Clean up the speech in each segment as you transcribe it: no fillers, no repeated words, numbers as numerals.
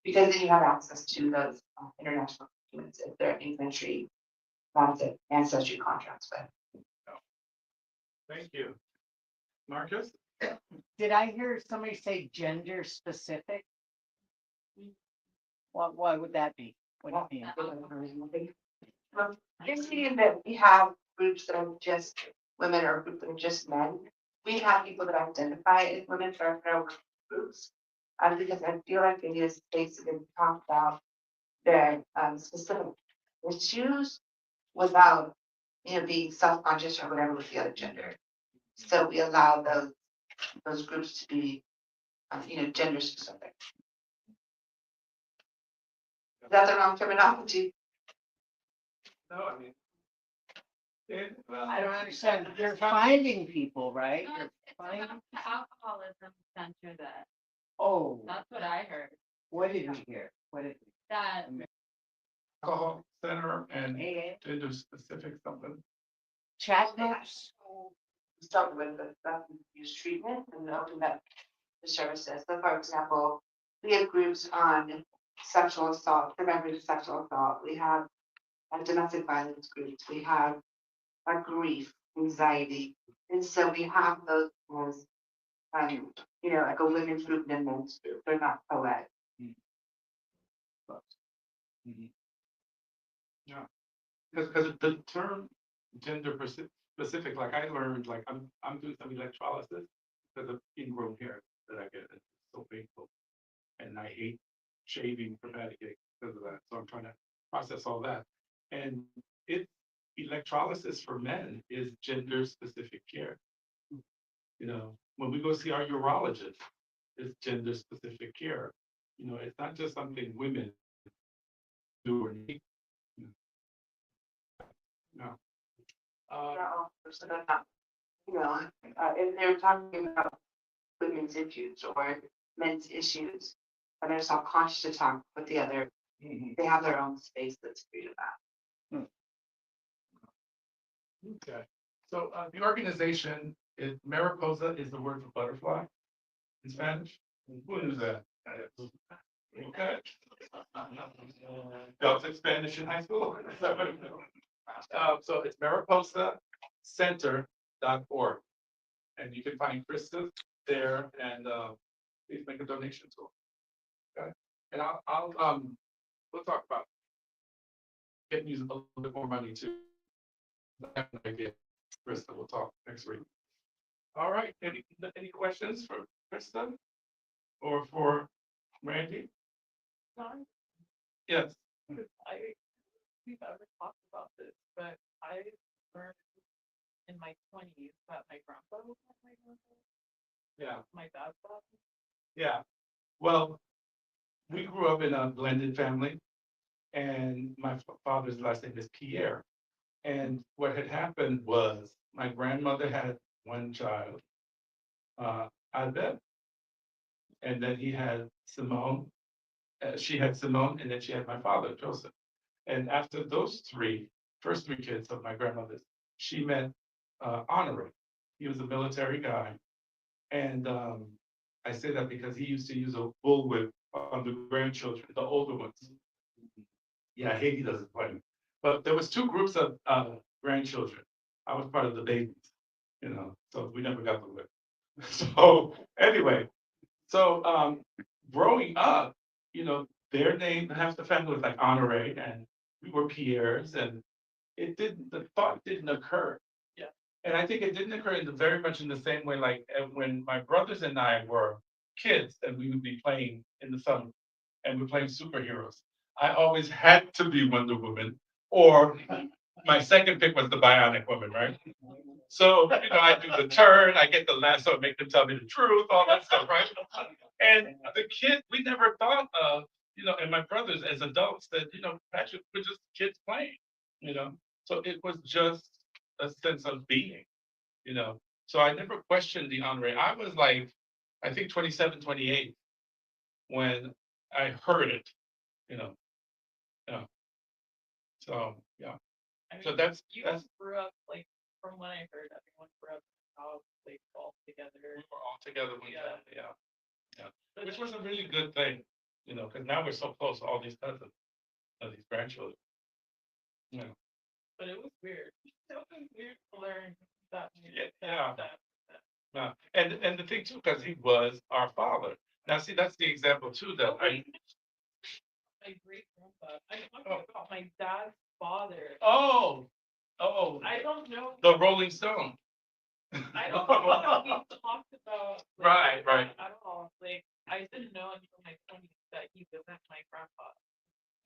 Because then you have access to those international documents if they're in country, the ancestry contracts with. Thank you. Marcus? Did I hear somebody say gender specific? Why would that be? What do you mean? You're seeing that we have groups that are just women or groups that are just men. We have people that identify as women for our groups. Because I feel like they need a space to talk about their specific issues without, being self-conscious or whatever with the other gender. So we allow those groups to be, gender specific. Is that the wrong terminology? No, I mean. Well, I don't understand. You're finding people, right? No, You're it's finding, about the alcoholism center that, oh, that's what I heard, what did we hear? What did? that alcohol center and AA? gender specific something. Chat groups? Start with the use treatment and open up the services. So for example, we have groups on sexual assault, preventing sexual assault. We have domestic violence groups. We have grief, anxiety. And so we have those as, like a women's group and a men's group. They're not co-ed. Yeah. Because the term gender specific, like I learned, like I'm doing some electrolysis because of ingrown hair that I get. It's so painful. And I hate shaving dramatically because of that. So I'm trying to process all that. And it electrolysis for men is gender specific care. When we go see our urologist, it's gender specific care. It's not just something women do or need. No. So they're not, if they're talking about women's issues or men's issues, and they're self-conscious to talk with the other, they have their own space that's free to that. Okay, so the organization is Mariposa is the word for butterfly in Spanish. Who knew that? Okay. Y'all took Spanish in high school? So it's mariposacenter.org. And you can find Krista there and please make a donation to her. Okay, and we'll talk about getting you a little bit more money too. I have an idea. Krista, we'll talk next week. All right, any questions for Krista or for Randy? John, Yes. we've ever talked about this, but I learned in my 20s that my grandpa was my grandpa, Yeah. my dad's father. Yeah. Well, we grew up in a blended family, and my father's last name is Pierre. And what had happened was my grandmother had one child, Albert, and then he had Simone. She had Simone, and then she had my father, Joseph. And after those first three kids of my grandmother's, she met Honore. He was a military guy. And I say that because he used to use a bullwhip on the grandchildren, the older ones. Yeah, Haiti doesn't play. But there was two groups of grandchildren. I was part of the babies, so we never got the whip. So anyway, so growing up, their name, half the family was like Honore, and we were Pierres, and the thought didn't occur. Yeah. And I think it didn't occur very much in the same way, like when my brothers and I were kids and we would be playing in the summer and we're playing superheroes. I always had to be Wonder Woman, or my second pick was the Bionic Woman, right? So, I do the turn, I get the lasso, make them tell me the truth, all that stuff, right? And the kid, we never thought of, and my brothers as adults that, Patrick, we're just kids playing, so it was just a sense of being, so I never questioned the Honore. I was like, I think 27, 28 when I heard it, yeah. So, yeah. I mean, So that's you all grew up, like, from what I heard, everyone grew up in a house, like, all together. we were all together one Yeah. time, yeah. Which was a really good thing. You know, because now we're so close, to all these cousins, these grandchildren. You know, But it was weird. It was weird to learn that. Yeah. And the thing too, because he was our father. Now, see, that's the example too that I. My great grandpa. I'm talking about my dad's father. Oh, I don't know. the Rolling Stone. I don't know that we talked about. Right, right. At all. Like, I didn't know until my 20s that he wasn't my grandpa.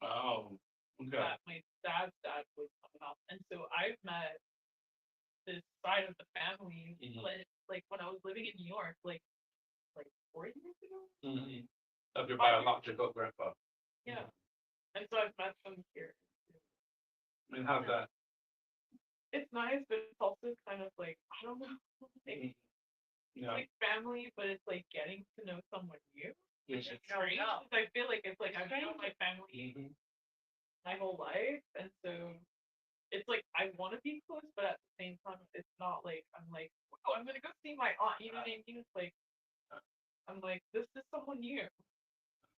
Oh, okay. That my dad's dad was coming up. And so I've met this side of the family, Mhm. like when I was living in New York, like 4 years ago. Mhm. Of your biological grandpa. Yeah. And so I've met them here. I mean, how's that? It's nice, but it's also kind of like, I don't know. Like, Yeah. like family, but it's like getting to know someone new. Which It's is- strange. 'Cause I feel like it's like I've known my family Mhm. my whole life, and so it's like I want to be close, but at the same time, it's not like I'm like, oh, I'm gonna go see my aunt. You know what I mean? It's like I'm like, this is someone new.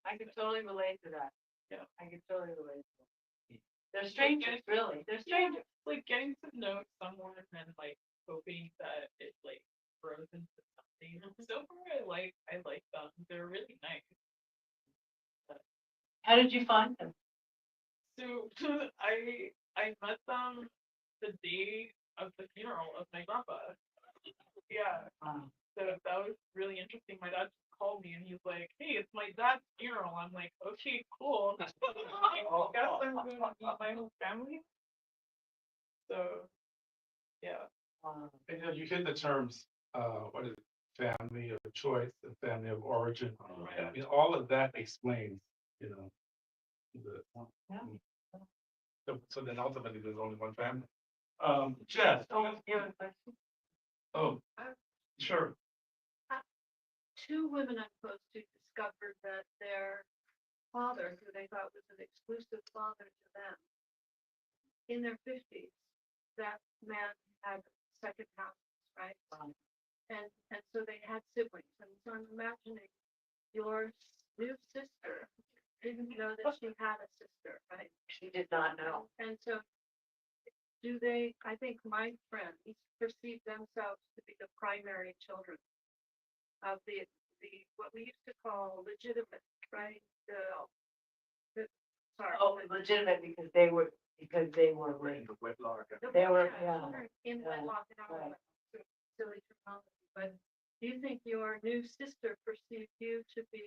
I can totally relate to that. Yeah. I can totally relate to that. They're Like, strangers, really. They're strangers. It's like getting to know someone and like hoping that it like grows into something. And so far, I like them. They're really nice. How did you find them? So I met them the day of the funeral of my grandpa. Yeah. Wow. So that was really interesting. My dad just called me and he's like, "Hey, it's my dad's funeral." I'm like, "Okay, cool." I guess I'm going to meet my whole family. So, yeah. Wow. And, you know, you hear the terms, what is it, family of choice and family of origin. I mean, all of that explains, you know, the. Yeah. So then ultimately, there's only one family. Jeff, Oh, you have a question? oh, sure. Two women I'm close to discovered that their father, who they thought was an exclusive father to them, in their 50s, that man had second houses, right? Wow. And so they had siblings. And so I'm imagining your new sister didn't know that she had a sister, right? She did not know. And so do they, I think my friends perceive themselves to be the primary children of the what we used to call legitimate, right? Sorry. Oh, legitimate because they were linked. They were, yeah. Children in yeah, wedlock and out of right. wedlock, silly terminology, but do you think your new sister perceived you to be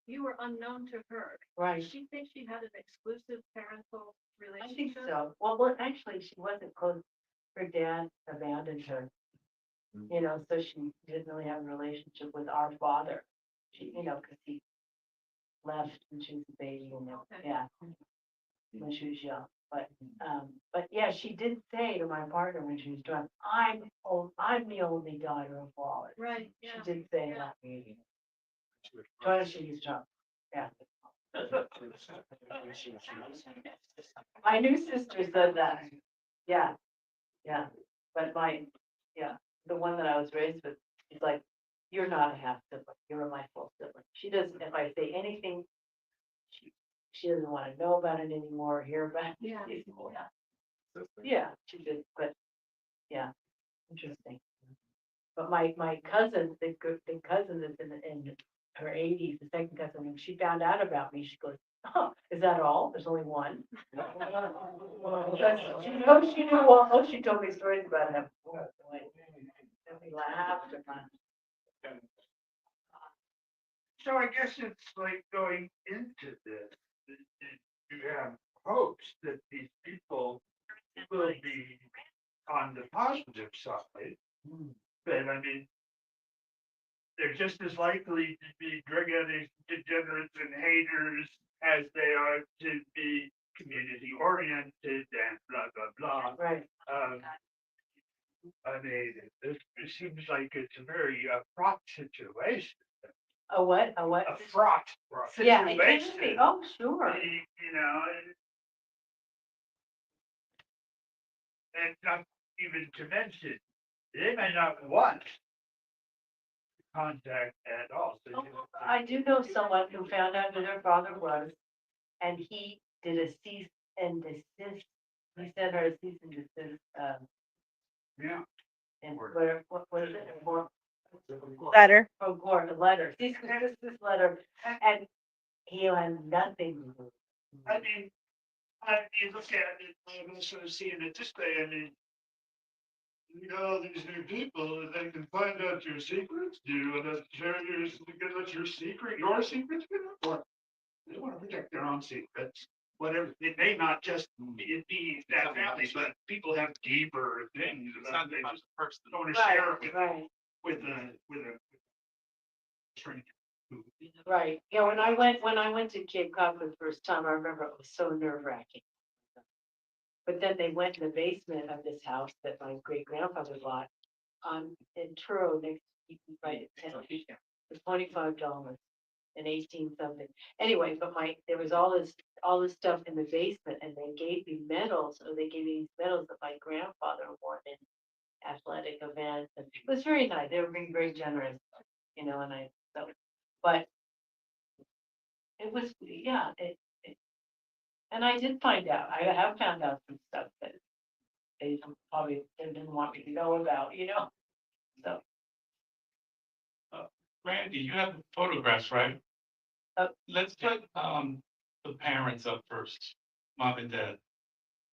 you were unknown to her? Right. Does she think she had an exclusive parental I think relationship? so. Well, actually, she wasn't close. Her dad abandoned her. You know, so she didn't really have a relationship with our father. She, you know, because he left when she was a baby and Okay. yeah, when she was young. But yeah, she did say to my partner when she was drunk, I'm the only daughter of Wallace. Right, She yeah. did say yeah. that. Twice she was drunk. Yeah. My new sister said that. Yeah, yeah. But the one that I was raised with, she's like, you're not a half sibling. You're my full sibling. She doesn't, if I say anything, she doesn't want to know about it anymore, hear about it. Yeah. anymore. Yeah, she did, but yeah, interesting. But my cousin, the cousin that's in her 80s, the second cousin, when she found out about me, she goes, "Oh, is that all? There's only one." She knew all. Oh, she told me stories about him. And we laughed and laughed. So I guess it's like going into this, you have hopes that these people will be on the positive side, but I mean, they're just as likely to be drug addicts, degenerates and haters as they are to be community oriented and blah, blah, blah. Right. I mean, it seems like it's a very fraught situation. A what? A what? A fraught Yeah, it situation. can be. Oh, sure. You know, and not even to mention, they may not want contact at all. So you- I do know someone who found out who their father was, and he did a cease and desist. He sent her a cease and desist, Yeah. and what was it, or, Letter. oh, Gore, a letter, cease and desist letter, and he had nothing to do. I mean, you look at it, I'm also seeing it this way, I mean. You got all these new people and they can find out your secrets, do you want to share your, because it's your secrets, or they want to protect their own secrets. Whatever, it may not just be that family, but people have deeper things about, they just don't want to share it Right, with a stranger. right, yeah, when I went to Cape Cod for the first time, I remember it was so nerve wracking. But then they went in the basement of this house that my great grandfather bought in Truro, next, right, for $25 and 18 something. Anyway, but there was all this stuff in the basement, and they gave me medals, or they gave me these medals that my grandfather wore in athletic events, and it was very nice. They were being very generous, and but it was, yeah, and I did find out, I have found out some stuff that they probably didn't want me to know about, so. Randy, you have photographs, right? Let's put, the parents up first, mom and dad,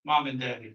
mom and daddy.